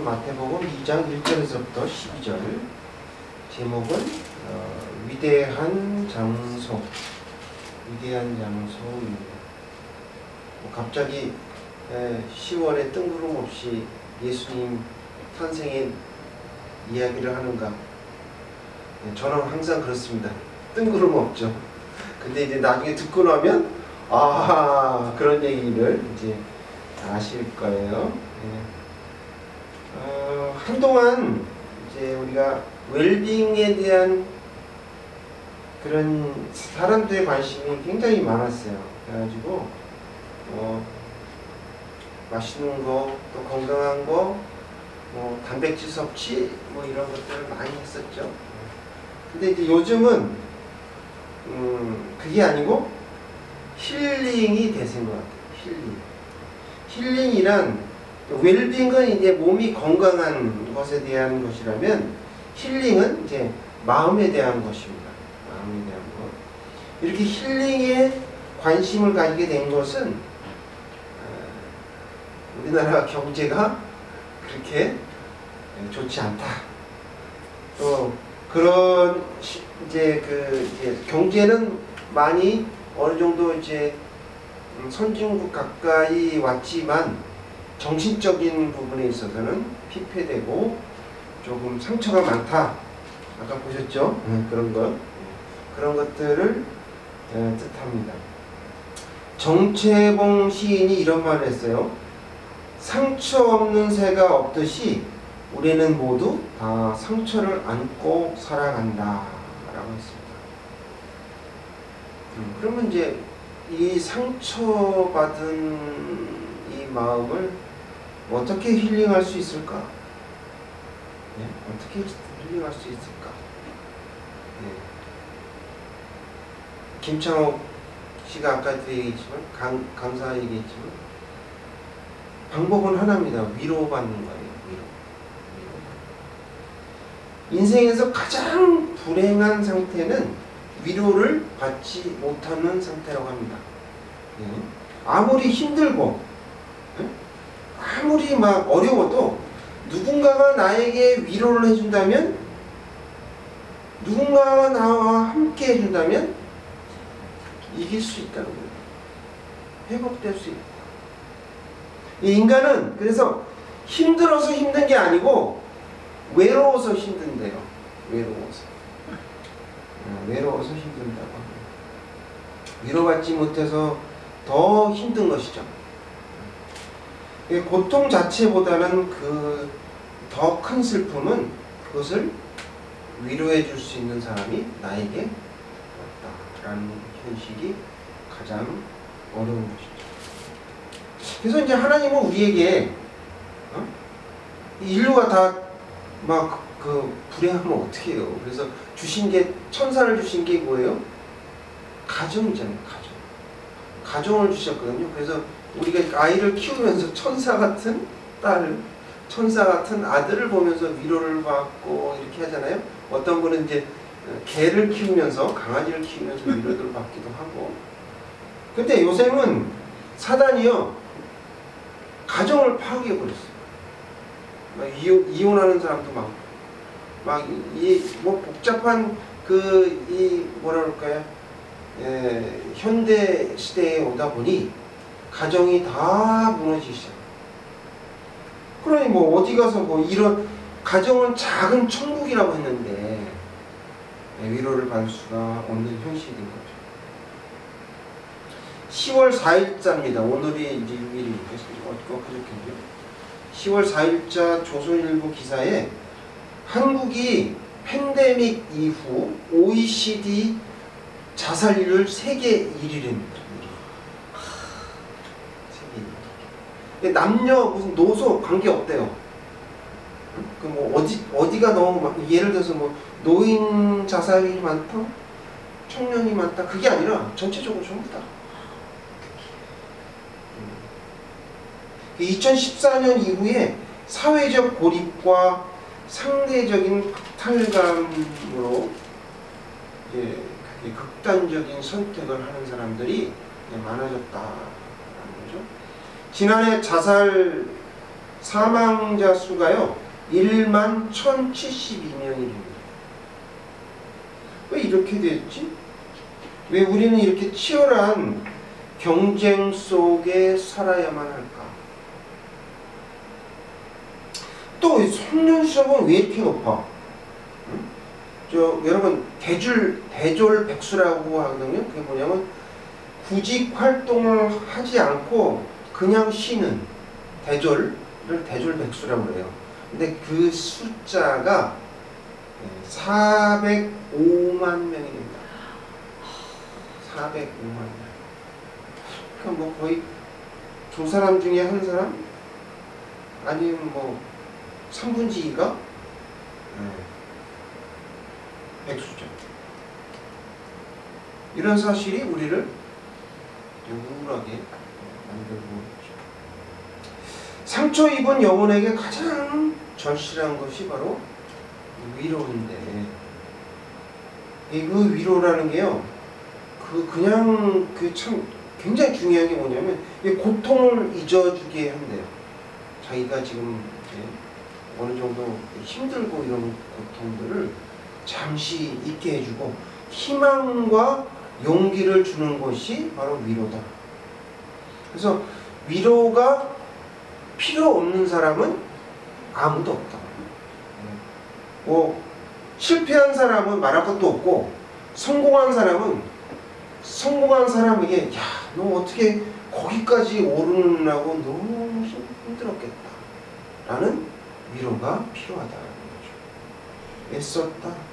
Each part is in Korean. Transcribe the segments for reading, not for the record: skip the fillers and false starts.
마태복음 2장 1절에서부터 12절. 제목은 위대한 장소. 위대한 장소입니다. 갑자기 10월에 뜬구름없이 예수님 탄생의 이야기를 하는가? 저는 항상 그렇습니다. 뜬구름없죠. 근데 이제 나중에 듣고 나면 그런 얘기를 이제 아실 거예요. 한동안 이제 우리가 웰빙에 대한 그런 사람들의 관심이 굉장히 많았어요. 그래가지고 맛있는 거, 또 건강한 거, 단백질 섭취 이런 것들을 많이 했었죠. 근데 이제 요즘은 그게 아니고 힐링이 대세인 것 같아요. 힐링이란 웰빙은 이제 몸이 건강한 것에 대한 것이라면 힐링은 이제 마음에 대한 것입니다. 마음에 대한 것. 이렇게 힐링에 관심을 가지게 된 것은 우리나라 경제가 그렇게 좋지 않다. 또 그런 이제 경제는 많이 어느 정도 이제 선진국 가까이 왔지만 정신적인 부분에 있어서는 피폐되고 조금 상처가 많다. 아까 보셨죠? 그런 것. 그런 것들을 뜻합니다. 정채봉 시인이 이런 말을 했어요. 상처 없는 새가 없듯이 우리는 모두 다 상처를 안고 살아간다 라고 했습니다. 그러면 이제 이 상처받은 이 마음을 어떻게 힐링할 수 있을까? 어떻게 힐링할 수 있을까? 김창옥 씨가 아까도 얘기했지만 강사 얘기했지만 방법은 하나입니다. 위로받는 거예요. 위로. 인생에서 가장 불행한 상태는 위로를 받지 못하는 상태라고 합니다. 아무리 힘들고 아무리 막 어려워도 누군가가 나에게 위로를 해준다면, 누군가가 나와 함께 해준다면 이길 수 있다는 거예요. 회복될 수 있다. 인간은 그래서 힘들어서 힘든 게 아니고 외로워서 힘든데요. 외로워서 힘든다고 합니다. 위로받지 못해서 더 힘든 것이죠. 고통 자체보다는 그 더 큰 슬픔은 그것을 위로해 줄 수 있는 사람이 나에게 없다라는 현실이 가장 어려운 것이죠. 그래서 이제 하나님은 우리에게 인류가 다 막 불행하면 어떻게 해요? 그래서 주신 게, 천사를 주신 게 뭐예요? 가정이잖아요. 가정을 주셨거든요. 그래서 우리가 아이를 키우면서 천사 같은 딸, 천사 같은 아들을 보면서 위로를 받고 이렇게 하잖아요. 어떤 분은 이제 개를 키우면서, 강아지를 키우면서 위로를 받기도 하고. 근데 요새는 사단이요, 가정을 파괴해버렸어요. 이혼하는 사람도 많고, 복잡한 뭐라 그럴까요? 현대 시대에 오다 보니 가정이 다 무너지기 시작. 그러니 어디 가서 이런 가정은 작은 천국이라고 했는데 위로를 받을 수가 없는 현실인 거죠. 10월 4일자입니다. 오늘이 이제 6일이니까 그저께죠. 10월 4일자 조선일보 기사에 한국이 팬데믹 이후 OECD 자살률 세계 1위랍니다. 세계 1위. 남녀 무슨 노소 관계 없대요. 그 뭐 어디가 너무 예를 들어서 뭐 노인 자살이 많다, 청년이 많다, 그게 아니라 전체적으로 전부 다. 2014년 이후에 사회적 고립과 상대적인 박탈감으로 이제 극단적인 선택을 하는 사람들이 많아졌다라는 거죠. 지난해 자살 사망자 수가요 1만 1,072명입니다. 왜 이렇게 됐지? 왜 우리는 이렇게 치열한 경쟁 속에 살아야만 할까? 또 청년 수업은 왜 이렇게 높아? 여러분 대졸 백수라고 하거든요. 그게 뭐냐면 구직 활동을 하지 않고 그냥 쉬는 대졸을 대졸 백수라고 그래요. 근데 그 숫자가 405만 명이 됩니다. 405만 명. 그러니까 뭐 거의 두 사람 중에 한 사람? 아니면 뭐 3분의 2가 백수죠. 이런 사실이 우리를 우울하게 만들고 있죠. 상처 입은 영혼에게 가장 절실한 것이 바로 위로인데, 그 위로라는 게요, 그냥 참 굉장히 중요한 게 뭐냐면 고통을 잊어주게 한대요. 자기가 지금 어느 정도 힘들고 이런 고통들을 잠시 잊게 해주고 희망과 용기를 주는 것이 바로 위로다. 그래서 위로가 필요 없는 사람은 아무도 없다. 뭐 실패한 사람은 말할 것도 없고 성공한 사람에게 야, 너 어떻게 거기까지 오르느라고 너무 힘들었겠다 라는 위로가 필요하다는 거죠. 애썼다.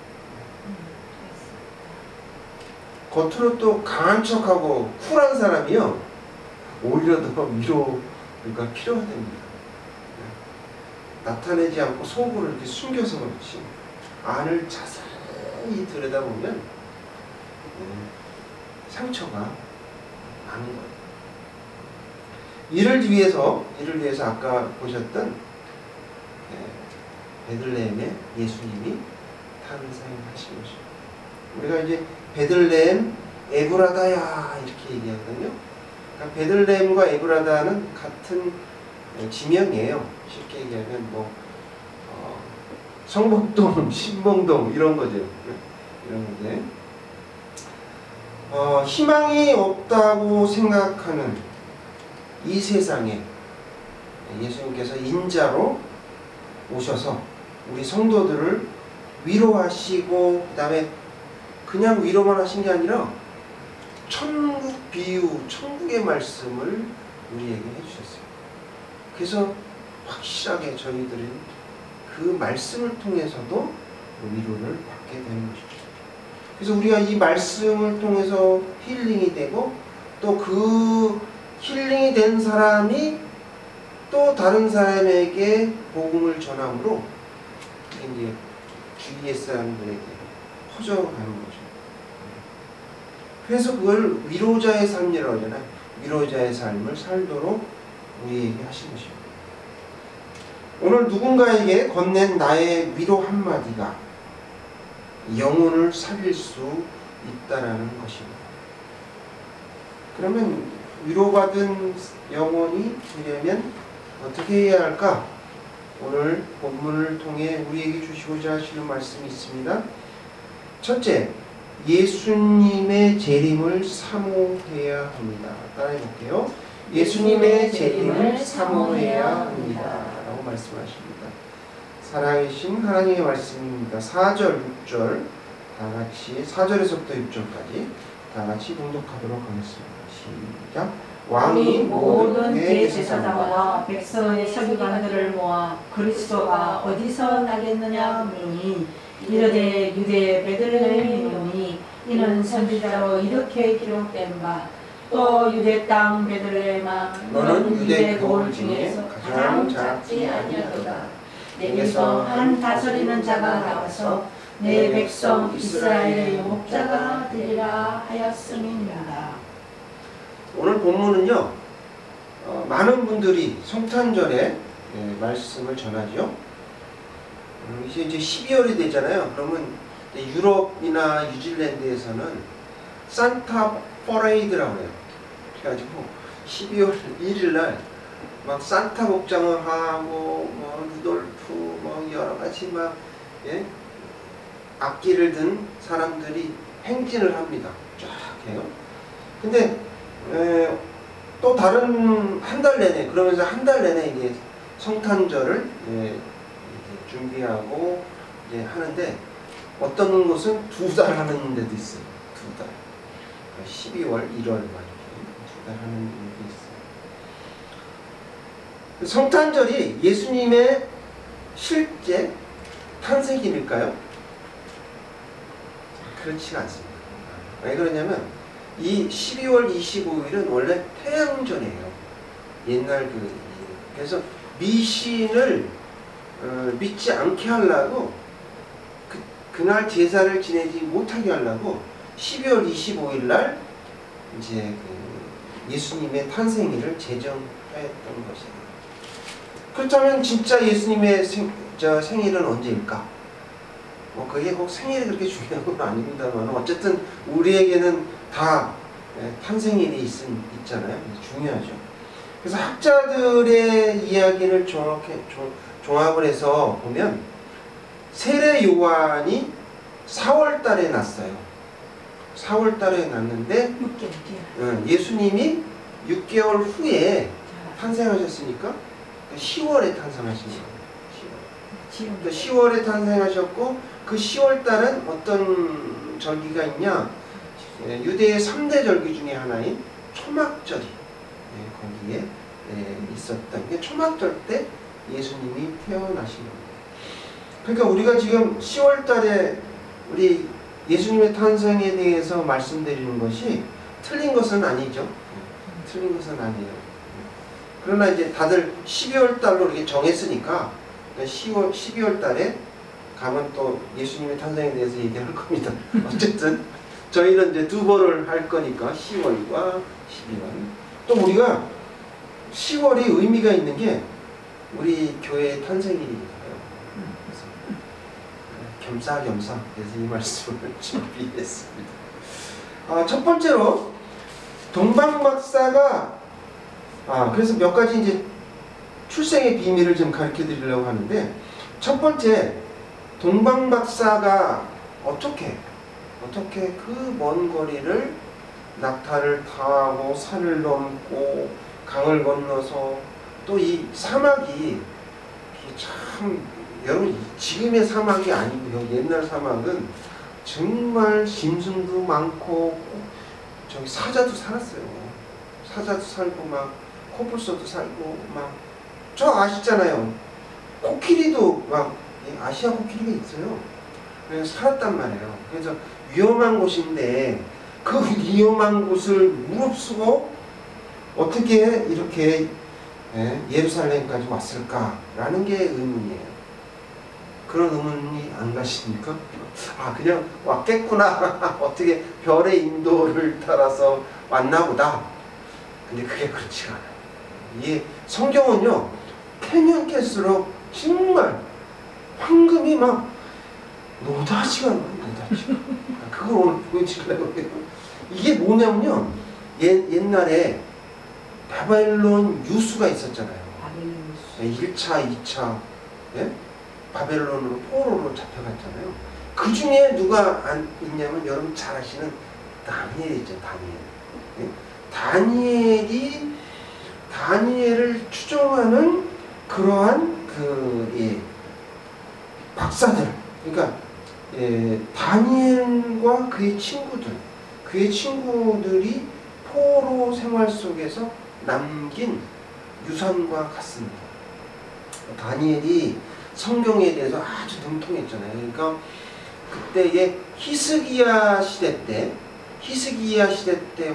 겉으로 또 강한 척하고 쿨한 사람이요 오히려 더 위로가 필요하답니다. 나타내지 않고 속으로 이렇게 숨겨서 그렇지 안을 자세히 들여다보면 상처가 많은 거예요. 이를 위해서 아까 보셨던 베들레헴의 예수님이 탄생하신 것이죠. 우리가 이제 베들레헴 에브라다야 이렇게 얘기하거든요. 그러니까 베들레헴과 에브라다는 같은 지명이에요. 쉽게 얘기하면 뭐 성북동, 신봉동 이런 거죠. 이런 건데 희망이 없다고 생각하는 이 세상에 예수님께서 인자로 오셔서 우리 성도들을 위로하시고 그 다음에 그냥 위로만 하신 게 아니라 천국 비유, 천국의 말씀을 우리에게 해주셨어요. 그래서 확실하게 저희들은 그 말씀을 통해서도 위로를 받게 되는 것이죠. 그래서 우리가 이 말씀을 통해서 힐링이 되고 또 그 힐링이 된 사람이 또 다른 사람에게 복음을 전함으로 이제 주위의 사람들에게 퍼져가는 거죠. 그래서 그걸 위로자의 삶이라고 하잖아요. 위로자의 삶을 살도록 우리에게 하신 것입니다. 오늘 누군가에게 건넨 나의 위로 한마디가 영혼을 살릴 수 있다라는 것입니다. 그러면 위로받은 영혼이 되려면 어떻게 해야 할까? 오늘 본문을 통해 우리에게 주시고자 하시는 말씀이 있습니다. 첫째, 예수님의 재림을 사모해야 합니다. 따라해 볼게요. 예수님의 재림을 사모해야 합니다. 라고 말씀하십니다. 살아계신 하나님의 말씀입니다. 4절, 6절 다 같이 4절에서부터 6절까지 다 같이 봉독하도록 하겠습니다. 시작. 왕이 모든 대제사장과 백성의 서기관들을 모아 그리스도가 어디서 나겠느냐 하니 이르되 유대 베들레헴이오니 이는 선지자로 이렇게 기록된 바 또 유대 땅 베들레헴아 너는 유대 거울 중에 가장 작지 아니하도다. 내게서 한 다스리는 자가 나와서 내 백성 이스라엘의 목자가 되리라 하였음이니라. 오늘 본문은요, 많은 분들이 성탄절에 말씀을 전하죠. 이제 12월이 되잖아요. 그러면 유럽이나 뉴질랜드에서는 산타 퍼레이드라고 해요. 그래가지고 12월 1일 날 막 산타 복장을 하고 뭐 루돌프 뭐 여러 가지 막 악기를 든 사람들이 행진을 합니다. 쫙 해요. 근데 또 다른 한 달 내내, 그러면서 한 달 내내 이제 성탄절을 이제 준비하고 이제 하는데, 어떤 곳은 2달 하는 데도 있어요. 2달. 12월, 1월 막 이렇게 2달 하는 데도 있어요. 성탄절이 예수님의 실제 탄생일일까요? 그렇지가 않습니다. 왜 그러냐면 이 12월 25일은 원래 태양절이에요. 옛날 그래서 미신을 믿지 않게 하려고, 그날 제사를 지내지 못하게 하려고 12월 25일 날 이제 예수님의 탄생일을 제정했던 것이에요. 그렇다면 진짜 예수님의 생일은 언제일까? 그게 꼭 생일이 그렇게 중요한 건 아닙니다만, 어쨌든 우리에게는 다 탄생일이 있잖아요. 중요하죠. 그래서 학자들의 이야기를 종합을 해서 보면, 세례 요한이 4월 달에 났어요. 4월 달에 났는데 6개월. 예수님이 6개월 후에 탄생하셨으니까 10월에 탄생하신 거예요. 10월에 탄생하셨고, 그 10월 달은 어떤 절기가 있냐? 유대의 3대 절기 중에 하나인 초막절이 거기에 있었던 게, 초막절 때 예수님이 태어나신 겁니다. 그러니까 우리가 지금 10월 달에 우리 예수님의 탄생에 대해서 말씀드리는 것이 틀린 것은 아니죠. 틀린 것은 아니에요. 그러나 이제 다들 12월 달로 이렇게 정했으니까 12월 달에 가면 또 예수님의 탄생에 대해서 얘기할 겁니다. 어쨌든 저희는 이제 2번을 할 거니까 10월과 12월. 또 우리가 10월이 의미가 있는 게 우리 교회의 탄생일이니까요. 겸사겸사 그래서 이 말씀을 준비했습니다. 첫 번째로 동방박사가 그래서 몇 가지 이제 출생의 비밀을 좀 가르쳐 드리려고 하는데, 첫 번째, 동방박사가 어떻게 그 먼 거리를 낙타를 타고 산을 넘고 강을 건너서, 또 이 사막이 참, 여러분 지금의 사막이 아니고요. 옛날 사막은 정말 짐승도 많고, 저기 사자도 살았어요. 사자도 살고 막 코뿔소도 살고 막, 저 아시잖아요. 코끼리도 막 아시아 코끼리가 있어요. 그래서 살았단 말이에요. 그래서 위험한 곳인데 그 위험한 곳을 무릅쓰고 어떻게 이렇게 예루살렘까지 왔을까라는 게 의문이에요. 그런 의문이 안 가십니까? 그냥 왔겠구나. 어떻게 별의 인도를 따라서 왔나 보다. 근데 그게 그렇지가 않아요. 이 성경은요, 캐면 캘수록 정말 황금이 막 노다지가 나요. 노다지가. 그걸 오늘 보여주려고 해요. 이게 뭐냐면요, 옛날에 바벨론 유수가 있었잖아요. 1차, 2차 바벨론으로 포로로 잡혀갔잖아요. 그 중에 누가 있냐면 여러분 잘 아시는 다니엘 있죠. 다니엘을 추종하는 그러한 박사들, 그러니까 다니엘과 그의 친구들이 포로 생활 속에서 남긴 유산과 같습니다. 다니엘이 성경에 대해서 아주 능통했잖아요. 그러니까 그때의 히스기야 시대 때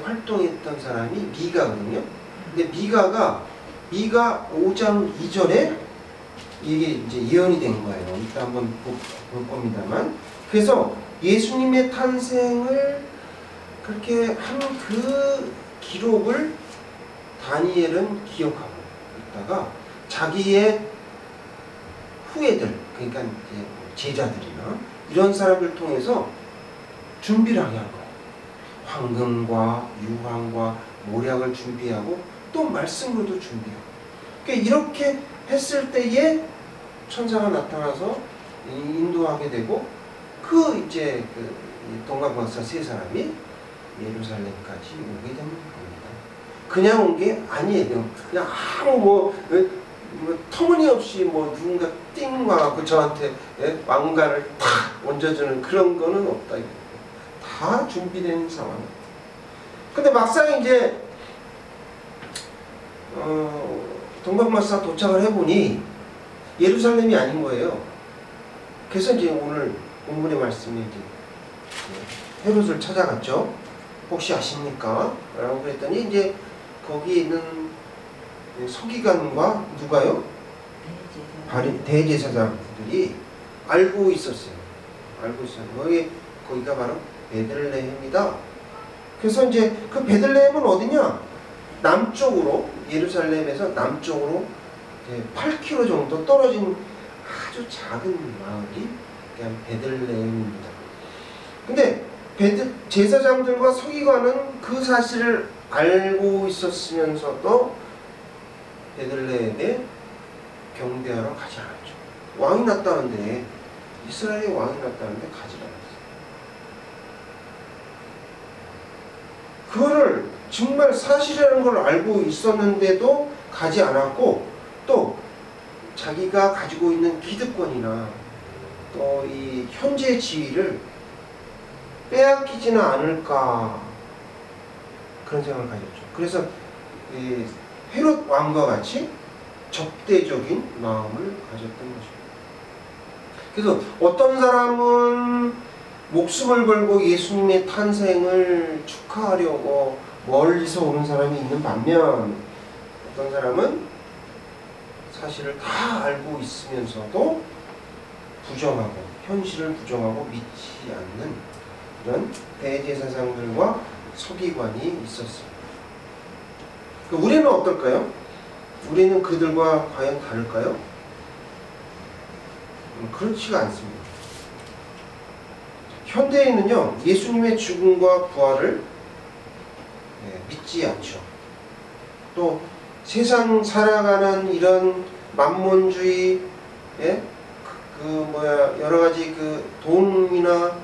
활동했던 사람이 미가거든요. 근데 미가 5장 2절에 이게 이제 예언이 된 거예요. 이따 한번 볼 겁니다만. 그래서 예수님의 탄생을 그렇게 한 그 기록을 다니엘은 기억하고 있다가 자기의 후예들, 그러니까 이제 제자들이나 이런 사람들 통해서 준비를 하게 한 거예요. 황금과 유황과 모략을 준비하고 또 말씀으로도 준비하고. 그러니까 이렇게 했을 때에 천사가 나타나서 인도하게 되고 그 이제 그 동방박사 세 사람이 예루살렘까지 오게 된 겁니다. 그냥 온 게 아니에요. 그냥 아무 뭐 터무니없이 뭐 누군가 띵 와갖고 저한테 왕관을 탁 얹어주는 그런 거는 없다. 다 준비된 상황. 근데 막상 이제 동방박사 도착을 해보니 예루살렘이 아닌 거예요. 그래서 이제 오늘 본문의 말씀이 이제 헤롯을 찾아갔죠. 혹시 아십니까? 라고 그랬더니 이제 거기 있는 서기관과 누가요? 대제사장들이 알고 있었어요. 알고 있었어요. 거기가 바로 베들레헴이다. 그래서 이제 그 베들레헴은 어디냐? 남쪽으로, 예루살렘에서 남쪽으로 8km 정도 떨어진 아주 작은 마을이 그냥 베들레헴입니다. 근데 제사장들과 서기관은 그 사실을 알고 있었으면서도 베들레헴에 경배하러 가지 않았죠. 왕이 났다는데, 이스라엘의 왕이 났다는데 가지 않았어요. 그거를 정말 사실이라는 걸 알고 있었는데도 가지 않았고, 또 자기가 가지고 있는 기득권이나 또 이 현재 지위를 빼앗기지는 않을까, 그런 생각을 가졌죠. 그래서 이 헤롯 왕과 같이 적대적인 마음을 가졌던 것입니다. 그래서 어떤 사람은 목숨을 걸고 예수님의 탄생을 축하하려고 멀리서 오는 사람이 있는 반면, 어떤 사람은 사실을 다 알고 있으면서도 부정하고, 현실을 부정하고 믿지 않는 이런 대제사장들과 서기관이 있었습니다. 우리는 어떨까요? 우리는 그들과 과연 다를까요? 그렇지가 않습니다. 현대인은요, 예수님의 죽음과 부활을 믿지 않죠. 또 세상 살아가는 이런 만몬주의, 여러 가지 그 돈이나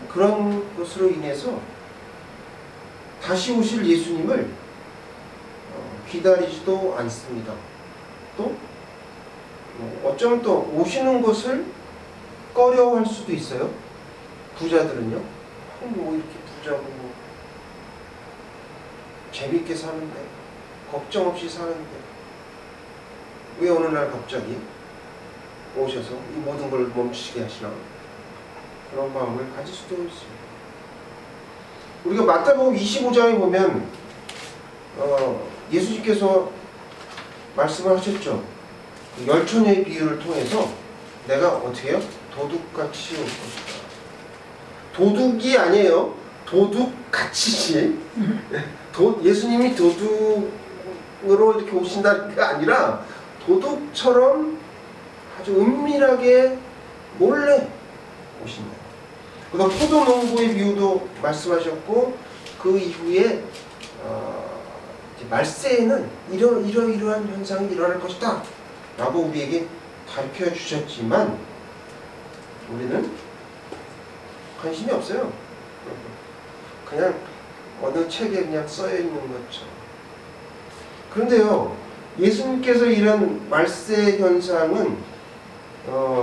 그런 것으로 인해서 다시 오실 예수님을 기다리지도 않습니다. 또 어쩌면 또 오시는 것을 꺼려할 수도 있어요. 부자들은요, 뭐 이렇게 부자고 뭐 재밌게 사는데, 걱정 없이 사는데 왜 어느 날 갑자기 오셔서 이 모든 걸 멈추게 하시나, 그런 마음을 가질 수도 있습니다. 우리가 마태복음 25장에 보면 예수님께서 말씀을 하셨죠. 열처녀의 비유를 통해서 내가 어떻게 해요? 도둑같이 올 것이다. 도둑이 아니에요. 도둑같이지. 예수님이 도둑으로 이렇게 오신다는 게 아니라 도둑처럼 아주 은밀하게 몰래 오신다. 그다음 포도농부의 비유도 말씀하셨고, 그 이후에 말세에는 이러이러한 현상이 일어날 것이다 라고 우리에게 가르쳐 주셨지만 우리는 관심이 없어요. 그냥 어느 책에 그냥 써여 있는 것처럼. 그런데요, 예수님께서 이런 말세 현상은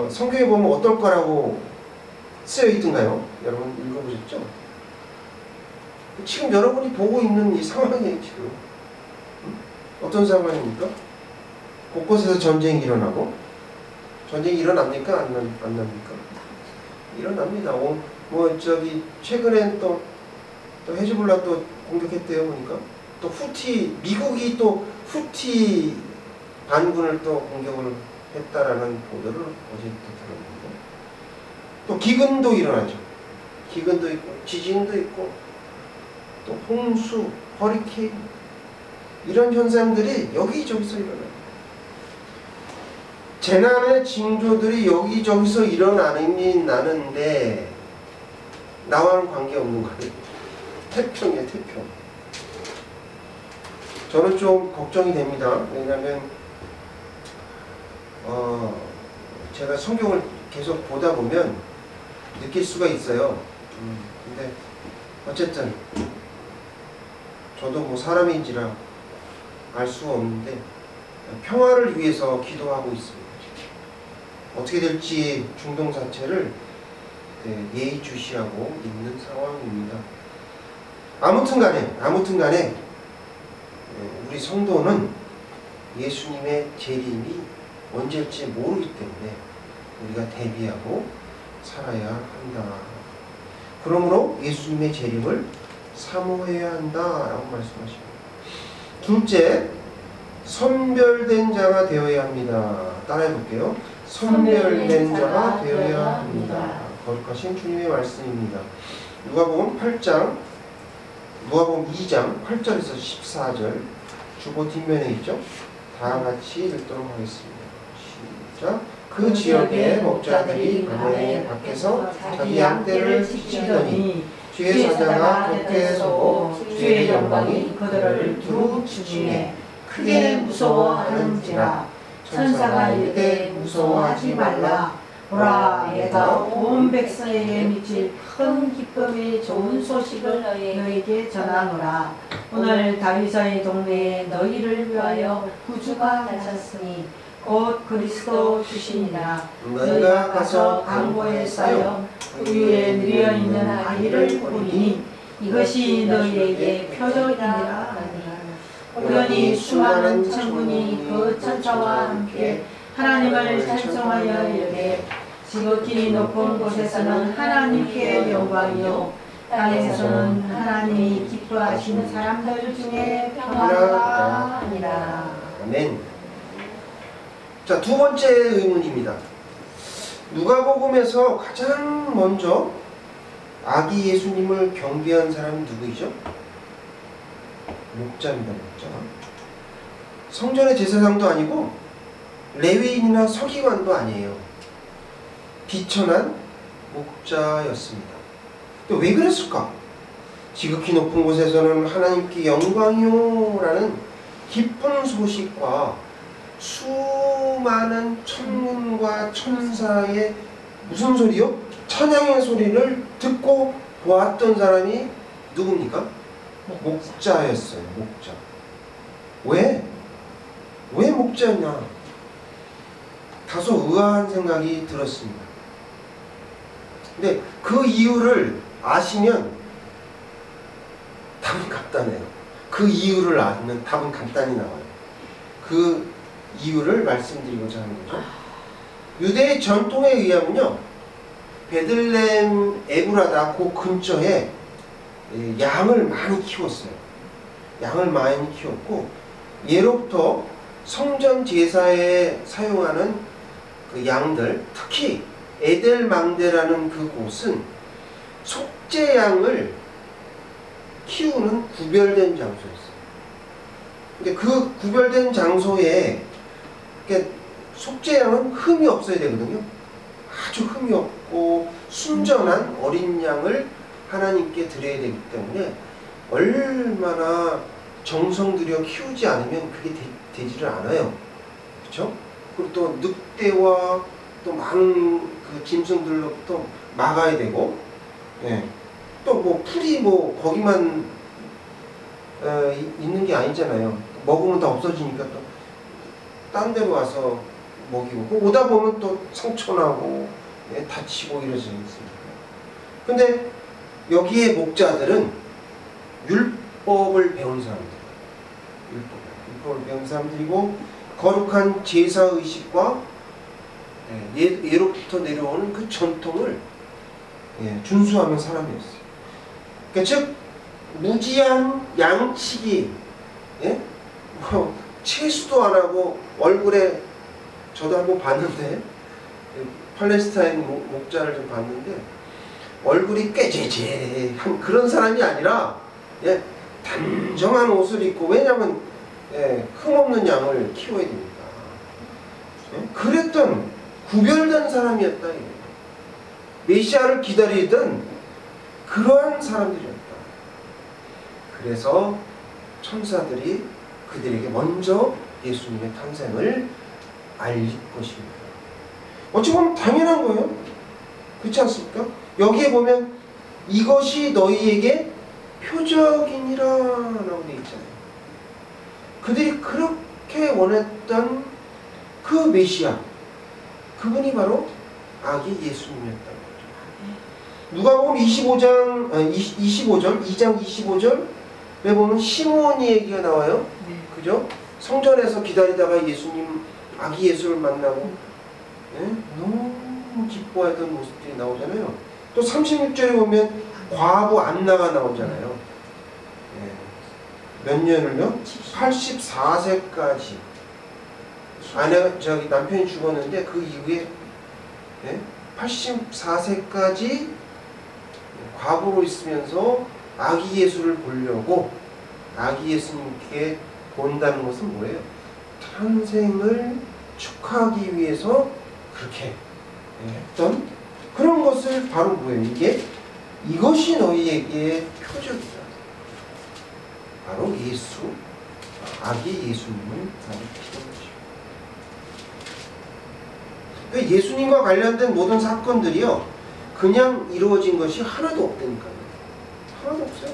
성경에 보면 어떨 거라고 쓰여 있던가요? 여러분 읽어보셨죠? 지금 여러분이 보고 있는 이 상황이 지금 어떤 상황입니까? 곳곳에서 전쟁이 일어나고, 전쟁이 일어납니까? 안 납니까? 일어납니다. 최근엔 또 헤즈볼라 또 공격했대요, 보니까. 또 미국이 또 후티 반군을 또 공격을 했다라는 보도를 어제부터 들었는데, 또 기근도 일어나죠. 기근도 있고 지진도 있고 또 홍수, 허리케인 이런 현상들이 여기저기서 일어나요. 재난의 징조들이 여기저기서 일어나는데 나와는 관계없는 거예요. 태평이에요, 태평. 저는 좀 걱정이 됩니다. 왜냐하면 제가 성경을 계속 보다 보면 느낄 수가 있어요. 근데 어쨌든 저도 뭐 사람인지라 알 수가 없는데 평화를 위해서 기도하고 있습니다. 어떻게 될지 중동 자체를 예의주시하고 있는 상황입니다. 아무튼 간에 우리 성도는 예수님의 재림이 언제일지 모르기 때문에 우리가 대비하고 살아야 한다. 그러므로 예수님의 재림을 사모해야 한다라고 말씀하십니다. 둘째, 선별된 자가 되어야 합니다. 따라해 볼게요. 선별된 자가 되어야 합니다. 거룩하신 주님의 말씀입니다. 누가복음 2장 8절에서 14절 주보 뒷면에 있죠. 다 같이 읽도록 하겠습니다. 시작. 그 지역의 목자들이 밤에 밖에서 자기 양떼를 지키더니 주의 사자가 곁에 서고 주의 영광이 그들을 두루 추진해 크게 무서워하는지라. 천사가 이르되 무서워하지 말라. 보라, 내가 온 백성에게 미칠 큰 기쁨의 좋은 소식을 너희에게 전하노라. 오늘 다윗의 동네에 너희를 위하여 구주가 나셨으니 곧 그리스도 주시니라. 너희가 가서 강보에 쌓여 우유에 누워있는 아기를 보리니 이것이 너희에게 표적이니라. 우연히 수많은 천군이 그 천사와 함께 하나님을 찬송하여 이르되 지극히 높은 곳에서는 하나님께 영광이요 땅에서는 하나님이 기뻐하시는 사람들 중에 평화가 아니라. 아멘. 자, 두 번째 의문입니다. 누가복음에서 가장 먼저 아기 예수님을 경배한 사람은 누구이죠? 목자입니다. 목자. 성전의 제사장도 아니고 레위인이나 서기관도 아니에요. 비천한 목자였습니다. 또 왜 그랬을까? 지극히 높은 곳에서는 하나님께 영광이요 라는 기쁜 소식과 수많은 천군과 천사의 무슨 소리요? 찬양의 소리를 듣고 보았던 사람이 누굽니까? 목자였어요. 목자. 왜 목자였냐? 다소 의아한 생각이 들었습니다. 근데 그 이유를 아시면 답은 간단해요. 그 이유를 알면 답은 간단히 나와요. 그 이유를 말씀드리고자 하는 거죠. 유대의 전통에 의하면요, 베들레헴 에브라다 그 근처에 양을 많이 키웠어요. 양을 많이 키웠고 예로부터 성전 제사에 사용하는 그 양들, 특히 에델망대라는 그 곳은 속죄양을 키우는 구별된 장소였어요. 근데 그 구별된 장소에 속죄양은 흠이 없어야 되거든요. 아주 흠이 없고 순전한 어린 양을 하나님께 드려야 되기 때문에 얼마나 정성 들여 키우지 않으면 그게 되지를 않아요. 그렇죠? 그리고 또 늑대와 또 많은 그 짐승들로부터 막아야 되고, 예. 또 뭐 풀이 뭐 거기만 있는 게 아니잖아요. 먹으면 다 없어지니까 또 딴 데로 와서 먹이고, 오다 보면 또 상처나고, 예, 다치고 이러지 않습니까? 근데 여기에 목자들은 율법을 배운 사람들, 율법을 배운 사람들이고 거룩한 제사의식과 예로부터 내려오는 그 전통을 준수하는 사람이었어요. 그러니까 즉 무지한 양치기, 뭐 채수도 안 하고 얼굴에 저도 한번 봤는데 팔레스타인 목자를 좀 봤는데 얼굴이 꾀죄죄한 그런 사람이 아니라 예, 단정한 옷을 입고 왜냐하면 예, 흠없는 양을 키워야 됩니다. 예? 그랬던 구별된 사람이었다. 메시아를 기다리던 그러한 사람들이었다. 그래서 천사들이 그들에게 먼저 예수님의 탄생을 알릴 것입니다. 어찌 보면 당연한 거예요. 그렇지 않습니까? 여기에 보면 이것이 너희에게 표적이니라 라고 되어 있잖아요. 그들이 그렇게 원했던 그 메시아, 그분이 바로 아기 예수님이었다는 거죠. 누가복음 2장 25절에 보면 시므온이 얘기가 나와요. 그죠? 성전에서 기다리다가 예수님, 아기 예수를 만나고 네? 너무 기뻐하던 모습들이 나오잖아요. 또 36절에 보면 과부 안나가 나오잖아요. 네. 몇 년을요? 84세까지 아내가 남편이 죽었는데 그 이후에 네? 84세까지 과부로 있으면서 아기 예수를 보려고 아기 예수님께 본다는 것은 뭐예요? 탄생을 축하하기 위해서 그렇게 했던 그런 것을 바로 뭐예요? 이것이 너희에게 표적이다. 바로 예수, 아기 예수님을 가리키는 것이죠. 예수님과 관련된 모든 사건들이요, 그냥 이루어진 것이 하나도 없다니까요. 하나도 없어요.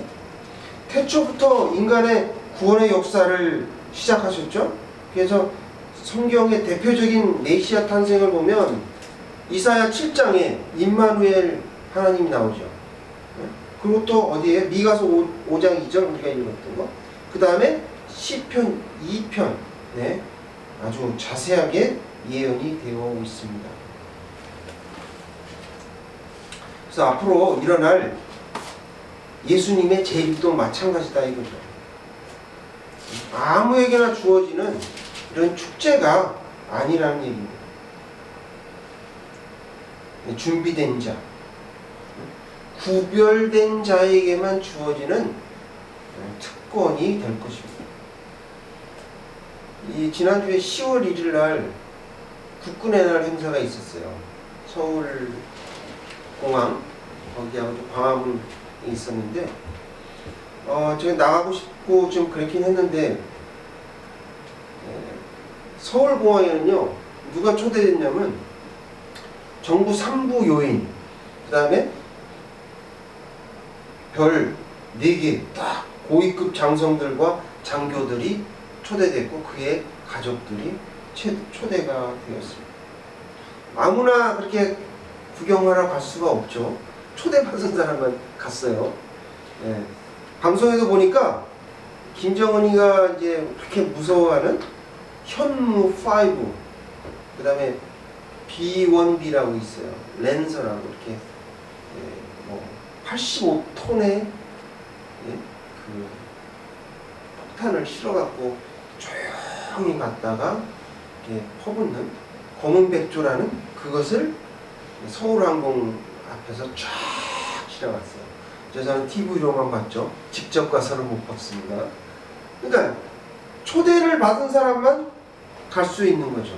태초부터 인간의 구원의 역사를 시작하셨죠. 그래서 성경의 대표적인 메시아 탄생을 보면 이사야 7장에 임마누엘 하나님이 나오죠. 그리고 또 어디에 미가서 5장 2절 우리가 읽었던 거. 그 다음에 시편 2편 네, 아주 자세하게 예언이 되어 있습니다. 그래서 앞으로 일어날 예수님의 재림도 마찬가지다 이거죠. 아무에게나 주어지는 이런 축제가 아니라는 얘기입니다. 준비된 자, 구별된 자에게만 주어지는 특권이 될 것입니다. 이 지난주에 10월 1일 날 국군의 날 행사가 있었어요. 서울 공항 거기하고 광화문에 있었는데 제가 나가고 싶고 좀 그렇긴 했는데 서울공항에는요 누가 초대됐냐면 정부 3부 요인 그 다음에 별 4개 딱 고위급 장성들과 장교들이 초대됐고 그의 가족들이 초대가 되었습니다. 아무나 그렇게 구경하러 갈 수가 없죠. 초대받은 사람만 갔어요. 네. 방송에서 보니까 김정은이가 이제 그렇게 무서워하는 현무 5, 그 다음에 B1B라고 있어요. 랜서라고 이렇게 85톤의 그 폭탄을 실어갖고 조용히 갔다가 이렇게 퍼붓는 검은 백조라는 그것을 서울항공 앞에서 쫙 지나갔어요. 저는 TV로만 봤죠. 직접 가서는 못 봤습니다. 그러니까 초대를 받은 사람만 갈 수 있는 거죠.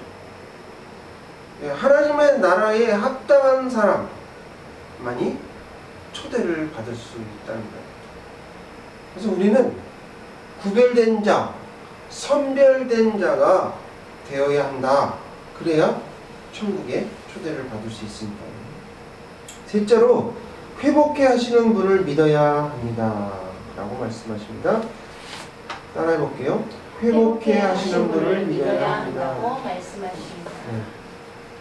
하나님의 나라에 합당한 사람만이 초대를 받을 수 있다는 거예요. 그래서 우리는 구별된 자, 선별된 자가 되어야 한다. 그래야 천국에 초대를 받을 수 있습니다. 셋째로 회복해 하시는 분을 믿어야 합니다. 라고 말씀하십니다. 따라해 볼게요. 회복해 하시는 분을 믿어야 합니다. 말씀하십니다. 네.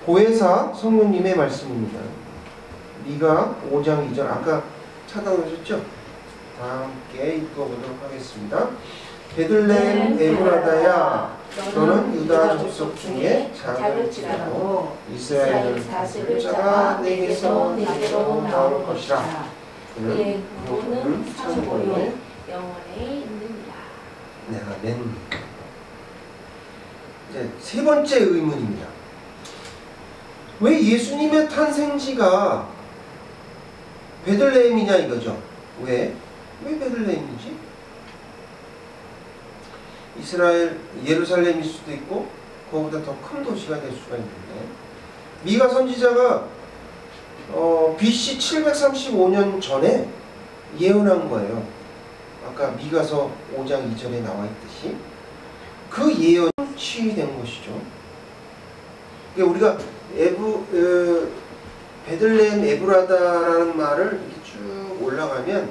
고해사 성령님의 말씀입니다. 미가 5장 2절 아까 찾아오셨죠? 다 함께 읽어보도록 하겠습니다. 베들레헴 에브라다야 너는 유다 족속 중에 작을지라도 이스라엘을 다스릴 자가 내게서 내게로 나올 것이라. 그는 구원은 참고요 영원에 있느니라. 네, 아멘. 이제 세 번째 의문입니다. 왜 예수님의 탄생지가 베들레헴이냐 이거죠. 왜 베들레헴이지? 이스라엘 예루살렘일 수도 있고 그거보다 더 큰 도시가 될 수가 있는데, 미가 선지자가 BC 735년 전에 예언한 거예요. 아까 미가서 5장 2절에 나와 있듯이 그 예언이 치유된 것이죠. 우리가 베들레헴 에브라다라는 말을 이렇게 쭉 올라가면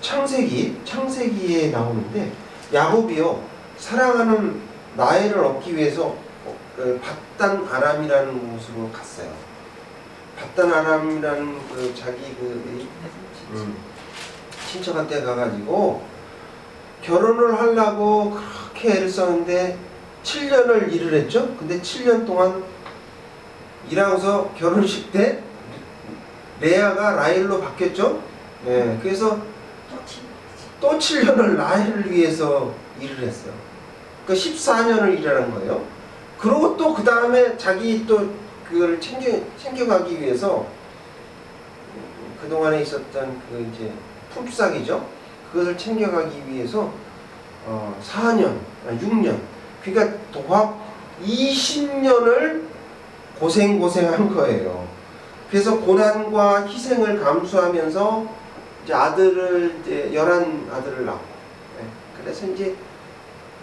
창세기에 나오는데, 야곱이요 사랑하는 라헬을 얻기 위해서 밧단 아람이라는 곳으로 갔어요. 밧단 아람이라는 자기 친척한테 가가지고 결혼을 하려고 그렇게 애를 썼는데 7년을 일을 했죠. 근데 7년 동안 일하고서 결혼식 때 레아가 라헬로 바뀌었죠. 네, 그래서 또 7년을 라헬을 위해서 일을 했어요. 그러니까 14년을 일하는 거예요. 그리고 또 그 다음에 자기 또 그걸 챙겨가기 위해서 그동안에 있었던 이제 품삯이죠. 그것을 챙겨가기 위해서 4년, 6년, 그러니까 도합 20년을 고생한 거예요. 그래서 고난과 희생을 감수하면서 이제 아들을 이제 11아들을 낳고, 그래서 이제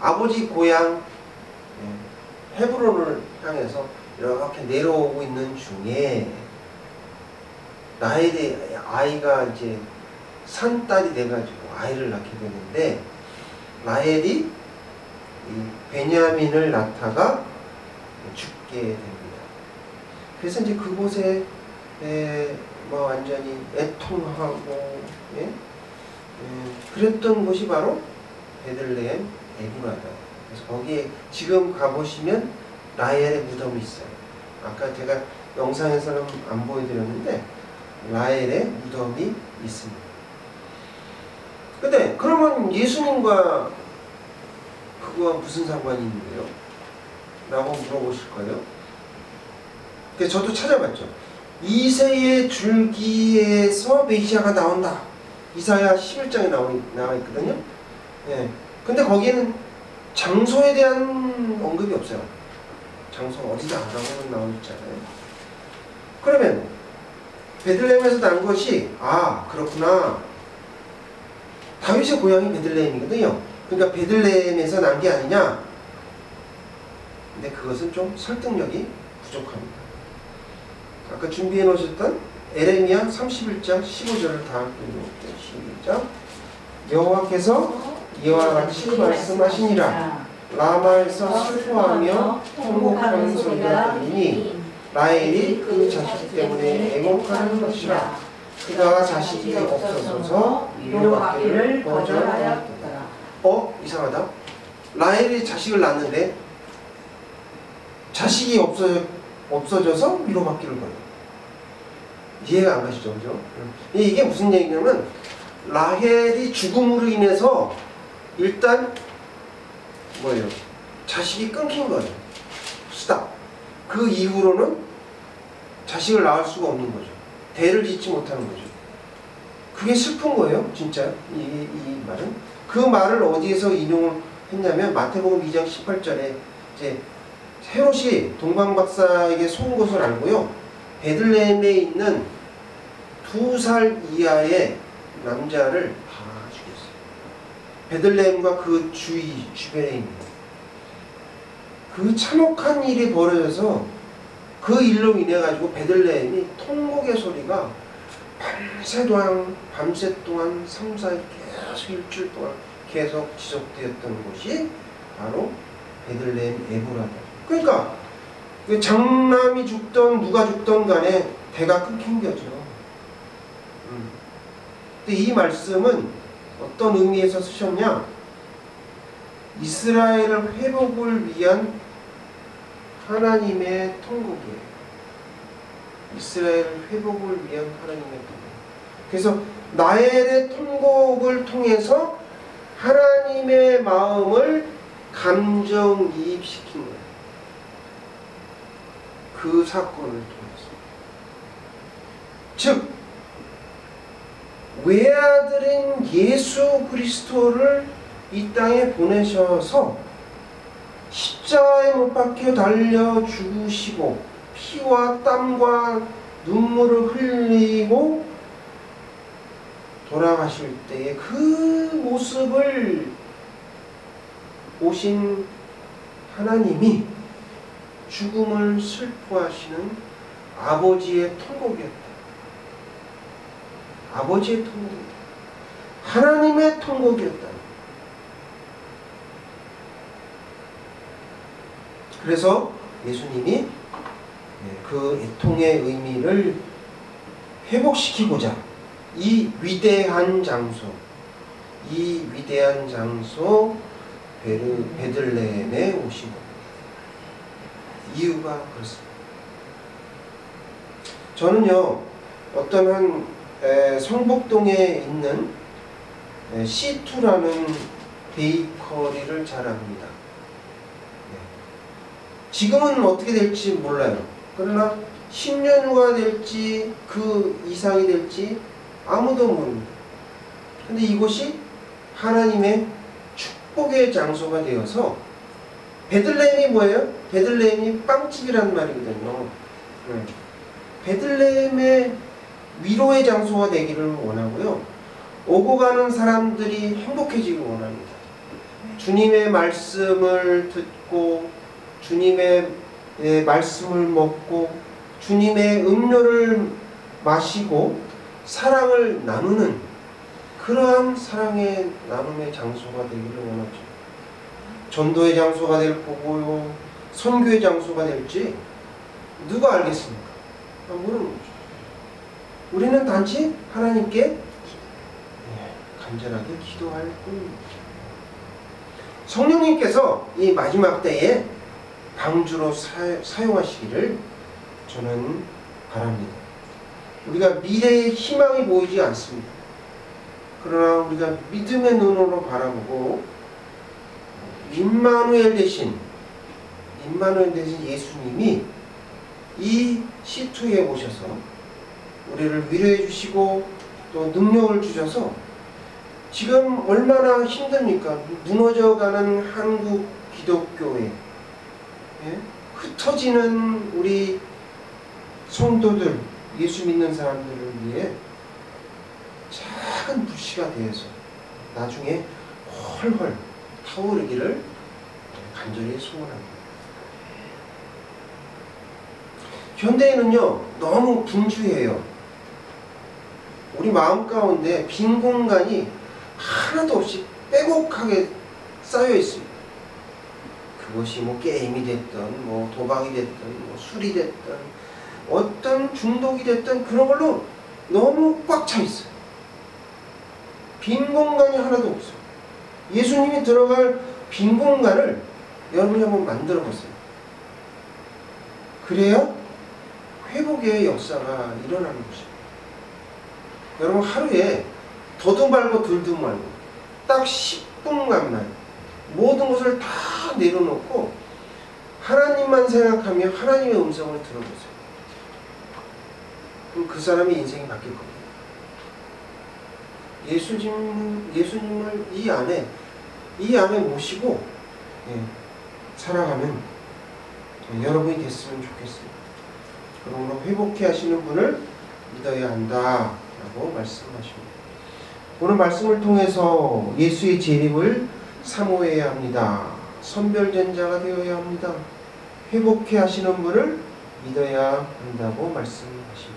아버지 고향 헤브론을 향해서 이렇게 내려오고 있는 중에 라헬의 아이가 이제 산딸이 돼가지고 아이를 낳게 되는데, 라헬이 이 베냐민을 낳다가 죽게 됩니다. 그래서 이제 그곳에 뭐 완전히 애통하고 그랬던 곳이 바로 베들레헴 에브라다. 그래서 거기에 지금 가보시면 라헬의 무덤이 있어요. 아까 제가 영상에서는 안 보여드렸는데 라헬의 무덤이 있습니다. 근데 그러면 예수님과 그거와 무슨 상관이 있는데요? 라고 물어보실 거예요. 그래서 저도 찾아봤죠. 이새의 줄기에서 메시아가 나온다. 이사야 11장에 나와 있거든요. 예. 근데 거기에는 장소에 대한 언급이 없어요. 장소 어디다라고는 나와 있잖아요. 그러면 베들레헴에서 난 것이 그렇구나. 다윗의 고향이 베들레헴이거든요. 그러니까 베들레헴에서 난 게 아니냐. 근데 그것은 좀 설득력이 부족합니다. 아까 준비해 놓으셨던 에레미야 31장 15절을 다 읽어볼게요. 시작. 여호와께서 이와 같이 말씀하시니라. 라마에서 슬퍼하며 통곡하는 소리가 들리니 라헬이 그 자식 때문에 애곡하는 것이라. 그가 자식이 없어져서 위로받기를 거절하였더라. 이상하다. 라헬이 자식을 낳았는데 자식이 없어져서 위로받기를 거려. 이해가 안 가시죠? 그죠? 이게 무슨 얘기냐면 라헬이 죽음으로 인해서 일단 뭐예요? 자식이 끊긴 거예요. 스탑. 그 이후로는 자식을 낳을 수가 없는 거죠. 대를 잇지 못하는 거죠. 그게 슬픈 거예요. 진짜 이 말은. 그 말을 어디에서 인용을 했냐면 마태복음 2장 18절에 이제 헤롯이 동방박사에게 속은 것을 알고요. 베들레헴에 있는 2살 이하의 남자를 다 죽였어요. 베들레헴과 그 주변에 있는 그 참혹한 일이 벌어져서 그 일로 인해 가지고 베들레헴이 통곡의 소리가 밤새 동안 3, 4일 계속 일주일 동안 계속 지속되었던 곳이 바로 베들레헴 에브라다. 그러니까 장남이 죽던 누가 죽던 간에 대가 끊긴 거죠. 근데 이 말씀은 어떤 의미에서 쓰셨냐? 이스라엘을 회복을 위한 하나님의 통곡이에요. 이스라엘을 회복을 위한 하나님의 통곡. 그래서 라헬의 통곡을 통해서 하나님의 마음을 감정이입시킨 거예요. 그 사건을 통해서. 즉 외아들인 예수 그리스도를 이 땅에 보내셔서 십자가에 못 박혀 달려 죽으시고 피와 땀과 눈물을 흘리고 돌아가실 때의 그 모습을 보신 하나님이 죽음을 슬퍼하시는 아버지의 통곡이었다. 아버지의 통곡이었다. 하나님의 통곡이었다. 그래서 예수님이 그 애통의 의미를 회복시키고자 이 위대한 장소 베들레헴에 오신 겁니다. 이유가 그렇습니다. 저는요 어떤 한 성북동에 있는 C2라는 베이커리를 잘 압니다. 지금은 어떻게 될지 몰라요. 그러나 10년 후가 될지 그 이상이 될지 아무도 모릅니다. 근데 이곳이 하나님의 축복의 장소가 되어서 베들레헴이 뭐예요? 베들레헴이 빵집이라는 말이거든요. 베들레헴의 위로의 장소가 되기를 원하고요. 오고 가는 사람들이 행복해지길 원합니다. 주님의 말씀을 듣고 주님의 말씀을 먹고 주님의 음료를 마시고 사랑을 나누는 그러한 사랑의 나눔의 장소가 되기를 원하죠. 전도의 장소가 될 거고요. 선교의 장소가 될지 누가 알겠습니까? 모르는 거죠. 우리는 단지 하나님께 간절하게 기도할 뿐입니다. 성령님께서 이 마지막 때에 방주로 사용하시기를 저는 바랍니다. 우리가 미래의 희망이 보이지 않습니다. 그러나 우리가 믿음의 눈으로 바라보고 임마누엘 대신 예수님이 이 C2에 오셔서 우리를 위로해 주시고 또 능력을 주셔서 지금 얼마나 힘듭니까? 무너져가는 한국 기독교회, 흩어지는 우리 성도들, 예수 믿는 사람들을 위해 작은 불씨가 되어서 나중에 헐헐 타오르기를 간절히 소원합니다. 현대인은요 너무 분주해요. 우리 마음 가운데 빈 공간이 하나도 없이 빼곡하게 쌓여 있습니다. 그것이 뭐 게임이 됐든 뭐 도박이 됐든 뭐 술이 됐든 어떤 중독이 됐든 그런 걸로 너무 꽉 차 있어요. 빈 공간이 하나도 없어요. 예수님이 들어갈 빈 공간을 여러분이 한번 만들어 보세요. 그래야 회복의 역사가 일어나는 것입니다. 여러분 하루에 더도 말고 덜도 말고 딱 10분간만 모든 것을 다 내려놓고 하나님만 생각하며 하나님의 음성을 들어보세요. 그럼 그 사람의 인생이 바뀔 겁니다. 예수님을 이 안에 모시고 살아가는 여러분이 됐으면 좋겠습니다. 그러므로 회복해 하시는 분을 믿어야 한다라고 말씀하십니다. 오늘 말씀을 통해서 예수의 재림을 사모해야 합니다. 선별된 자가 되어야 합니다. 회복해 하시는 분을 믿어야 한다고 말씀하십니다.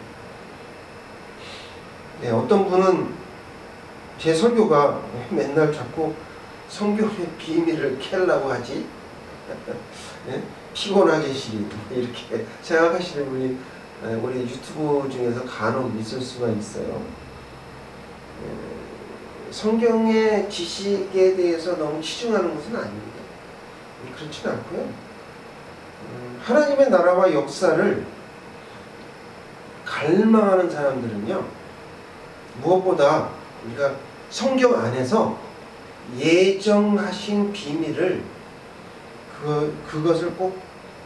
어떤 분은 제 설교가 맨날 자꾸 성경의 비밀을 캐려고 하지 피곤하게 시리 이렇게 생각하시는 분이 우리 유튜브 중에서 간혹 있을 수가 있어요. 성경의 지식에 대해서 너무 치중하는 것은 아닙니다. 그렇지는 않고요. 하나님의 나라와 역사를 갈망하는 사람들은요 무엇보다 우리가 성경 안에서 예정하신 비밀을 그것을 꼭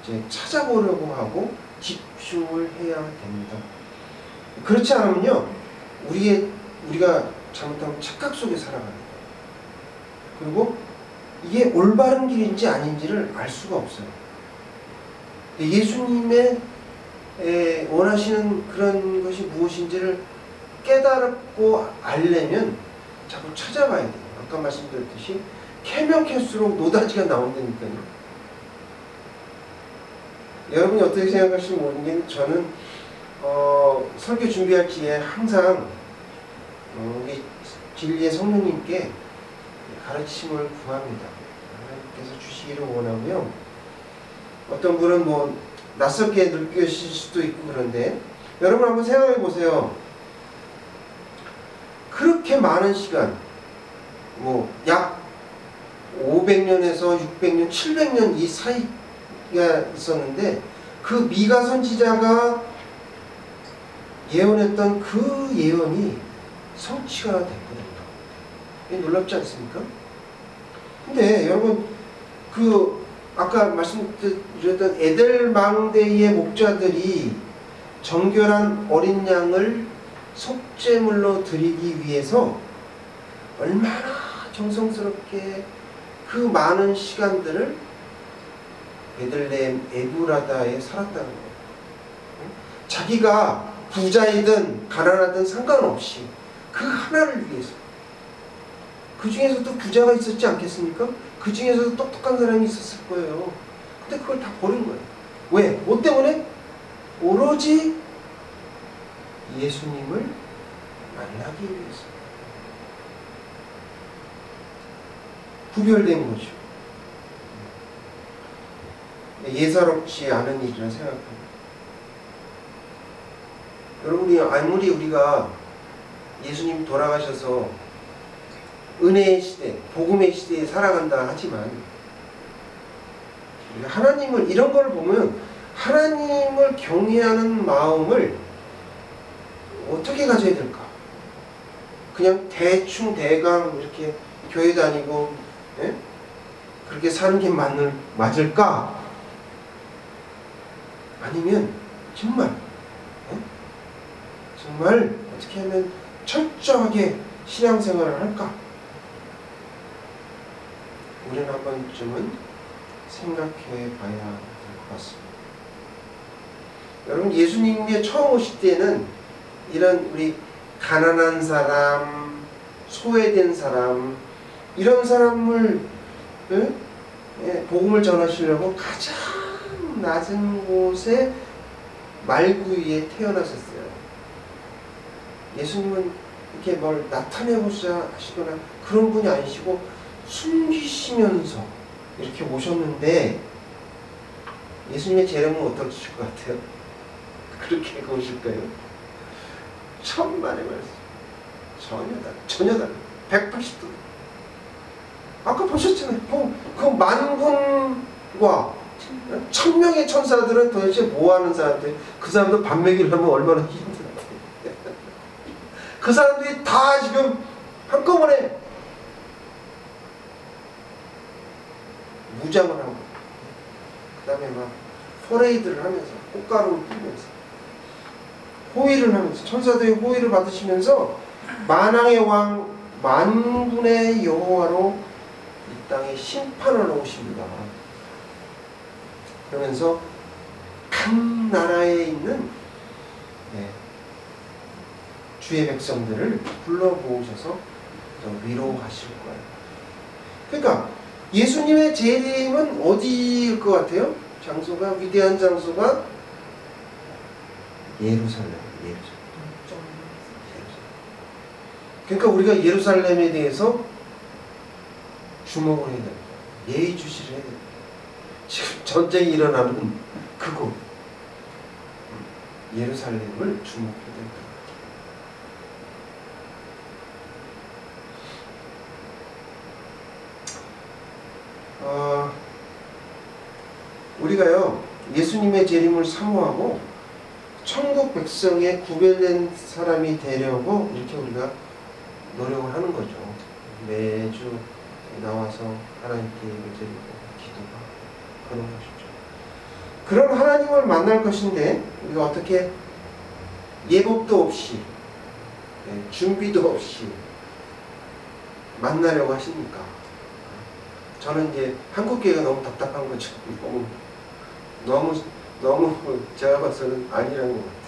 이제 찾아보려고 하고 집중을 해야 됩니다. 그렇지 않으면요, 우리가 잘못하면 착각 속에 살아갑니다. 그리고 이게 올바른 길인지 아닌지를 알 수가 없어요. 예수님의 원하시는 그런 것이 무엇인지를 깨달고 알려면 자꾸 찾아봐야 돼요. 아까 말씀드렸듯이 캐면 캘수록 노다지가 나온다니까요. 여러분이 어떻게 생각하실지 모르겠는데 저는 설교 준비할 기회에 항상 우리 진리의 성령님께 가르침을 구합니다. 하나님께서 주시기를 원하고요. 어떤 분은 뭐 낯설게 느끼실 수도 있고 그런데 여러분 한번 생각해 보세요. 그렇게 많은 시간, 뭐 약 500년에서 600년, 700년 이 사이가 있었는데 그 미가 선지자가 예언했던 그 예언이 성취가 됐거든요. 이게 놀랍지 않습니까? 근데 여러분 아까 말씀드렸던 에델망대의 목자들이 정결한 어린 양을 속죄물로 드리기 위해서 얼마나 정성스럽게 그 많은 시간들을 베들레헴 에브라다에 살았다는 거예요. 자기가 부자이든 가난하든 상관없이 그 하나를 위해서. 그 중에서도 부자가 있었지 않겠습니까? 그 중에서도 똑똑한 사람이 있었을 거예요. 근데 그걸 다 버린 거예요. 왜? 뭐 때문에? 오로지 예수님을 만나기 위해서. 구별된 거죠. 예사롭지 않은 일이라 생각합니다. 여러분이 아무리 우리가 예수님 돌아가셔서 은혜의 시대, 복음의 시대에 살아간다 하지만 하나님을 이런 걸 보면 하나님을 경외하는 마음을 어떻게 가져야 될까? 그냥 대충 대강 이렇게 교회 다니고 그렇게 사는 게 맞을까? 아니면 정말 어떻게 하면 철저하게 신앙생활을 할까? 우리는 한 번쯤은 생각해 봐야 될 것 같습니다. 여러분, 예수님이 처음 오실 때는 이런 우리 가난한 사람, 소외된 사람, 이런 사람을 복음을 전하시려고 가장 낮은 곳에 말구 위에 태어나셨어요. 예수님은 이렇게 뭘 나타내고자 하시거나 그런 분이 아니시고 숨기시면서 이렇게 오셨는데 예수님의 재림은 어떠실 것 같아요? 그렇게 오실까요? 천만의 말씀. 전혀 달라. 180도. 아까 보셨잖아요. 그 만군과 1000명의 천사들은 도대체 뭐하는 사람들? 그 사람들 밥 먹이를 하면 얼마나 힘든데. 그 사람들이 다 지금 한꺼번에 무장을 하고 그 다음에 막 퍼레이드를 하면서 꽃가루를 뿌리면서 호의를 하면서 천사들의 호의를 받으시면서 만왕의 왕 만군의 여호와로 이 땅에 심판하러 오십니다. 그러면서 각 나라에 있는 주의 백성들을 불러 모으셔서 위로하실 거예요. 그러니까 예수님의 재림은 어디일 것 같아요? 장소가, 위대한 장소가 예루살렘. 그러니까 우리가 예루살렘에 대해서 주목을 해야 됩니다. 예의주시를 해야 됩니다. 지금 전쟁이 일어나는 그곳 예루살렘을 주목해야 됩니다. 우리가요 예수님의 재림을 사모하고 천국 백성의 구별된 사람이 되려고 이렇게 우리가 노력을 하는 거죠. 매주 나와서 하나님께 예배드리고 기도하고 그런 것이죠. 그런 하나님을 만날 것인데 우리가 어떻게 예복도 없이 준비도 없이 만나려고 하십니까? 저는 이제 한국교회가 너무 답답한 거죠. 너무 제가 봐서는 아니라는 것 같아요.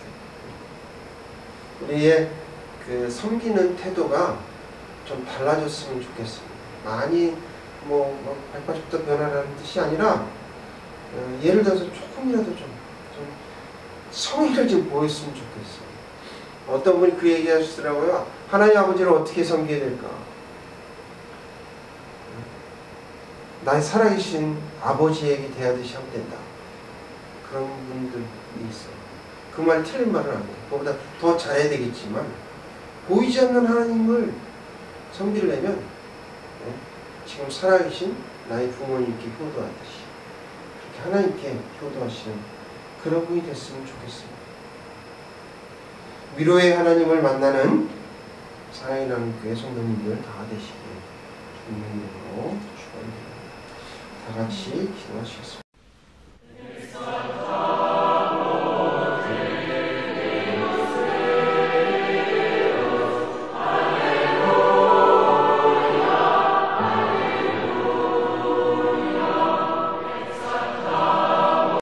우리의 그 섬기는 태도가 좀 달라졌으면 좋겠습니다. 많이 180도 변화라는 뜻이 아니라 예를 들어서 조금이라도 좀 성의를 좀 보였으면 좋겠어요. 어떤 분이 그 얘기 하시더라고요. 하나님 아버지를 어떻게 섬겨야 될까? 나의 살아계신 아버지에게 대하듯이 하면 된다. 그런 분들이 있어요. 그 말이 틀린 말은 아니에요. 그보다 더 잘해야 되겠지만 보이지 않는 하나님을 섬기려면 지금 살아계신 나의 부모님께 효도하듯이 그렇게 하나님께 효도하시는 그런 분이 됐으면 좋겠습니다. 위로의 하나님을 만나는 사랑이라는 교회 성도님들 다 되시길 주님의 이름으로 축원드립니다. 다 같이 기도하시겠습니다.